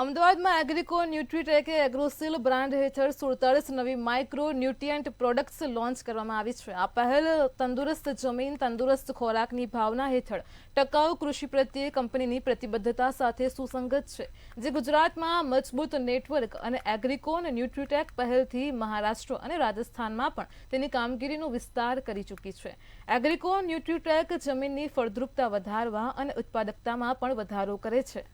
અમદાવાદમાં Agrico ન્યુટ્રીટેકે Agrosil brand હેઠળ 47 નવી માઇક્રો ન્યુટ્રિયન્ટ પ્રોડક્ટ્સ લોન્ચ કરવામાં આવી છે। આ પહેલ તંદુરસ્ત જમીન તંદુરસ્ત ખોરાકની ભાવના હેઠળ ટકાઉ કૃષિ પ્રત્યે કંપનીની પ્રતિબદ્ધતા સાથે સુસંગત છે, જે ગુજરાતમાં મજબૂત નેટવર્ક અને એગ્રીકોન ન્યુટ્રીટેક પહેલથી મહારાષ્ટ્ર અને રાજસ્થાનમાં પણ તેની કામગીરીનો વિસ્તાર કરી ચૂકી છે। એગ્રીકોન ન્યુટ્રીટેક જમીનની ફળદ્રુપતા વધારવા અને ઉત્પાદકતામાં પણ વધારો કરે છે।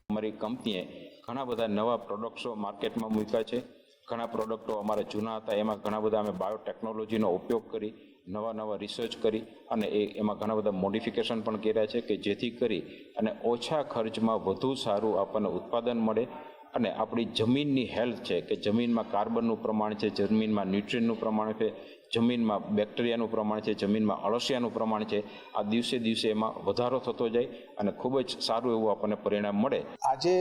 અમારી કંપનીએ ઘણા બધા નવા પ્રોડક્ટ્સો માર્કેટમાં મૂક્યા છે। ઘણા પ્રોડક્ટો અમારા જૂના હતા એમાં ઘણા બધા અમે બાયોટેકનોલોજીનો ઉપયોગ કરી નવા રિસર્ચ કરી અને એમાં ઘણા બધા મોડિફિકેશન પણ કર્યા છે કે જેથી કરી અને ઓછા ખર્ચમાં વધુ સારું આપણને ઉત્પાદન મળે અને આપણી જમીનની હેલ્થ છે કે જમીનમાં કાર્બનનું પ્રમાણ છે, જમીનમાં ન્યુટ્રિયનનું પ્રમાણ છે, જમીનમાં બેક્ટેરિયાનું પ્રમાણ છે, જમીનમાં અળસિયાનું પ્રમાણ છે, આ દિવસે એમાં વધારો થતો જાય અને ખૂબ જ સારું એવું આપણને પરિણામ મળે। આજે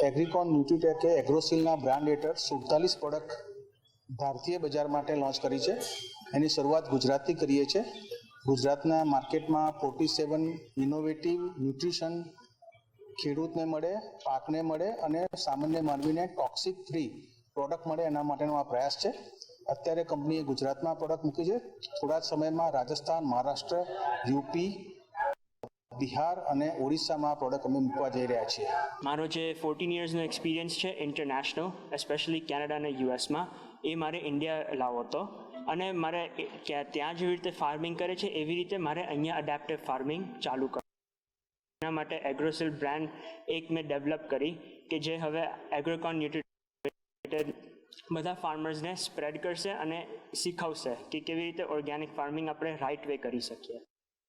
એગ્રીકોન ન્યુટ્રીટેકે એગ્રોસિલના બ્રાન્ડ હેઠળ 47 પ્રોડક્ટ ભારતીય બજાર માટે લોન્ચ કરી છે। એની શરૂઆત ગુજરાતથી કરીએ છીએ। ગુજરાતના માર્કેટમાં 47 ઇનોવેટિવ ન્યુટ્રિશન ખેડૂતને મળે, પાકને મળે અને સામાન્ય માનવીને ટોક્સિક ફ્રી પ્રોડક્ટ મળે એના માટેનો આ પ્રયાસ છે। અત્યારે કંપનીએ ગુજરાતમાં પ્રોડક્ટ મૂકી છે, થોડા સમયમાં રાજસ્થાન, મહારાષ્ટ્ર, યુપી, બિહાર અને ઓડિશામાં પ્રોડક્ટ અમે મૂકવા જઈ રહ્યા છીએ। મારો જે 14 યર્સનો એક્સપિરિયન્સ છે ઇન્ટરનેશનલ, એસ્પેશિયલી કેનેડા અને યુએસમાં, એ મારે ઇન્ડિયા લાવવો હતો અને મારે ત્યાં જેવી રીતે ફાર્મિંગ કરે છે એવી રીતે મારે અહીંયા એડેપ્ટિવ ફાર્મિંગ ચાલુ કરવું। એના માટે એગ્રોસિલ બ્રાન્ડ એક મેં ડેવલપ કરી કે જે હવે એગ્રીકોન ન્યુટ્રીટેક બધા ફાર્મર્સને સ્પ્રેડ કરશે અને શીખવશે કે કેવી રીતે ઓર્ગેનિક ફાર્મિંગ આપણે રાઇટ વે કરી શકીએ।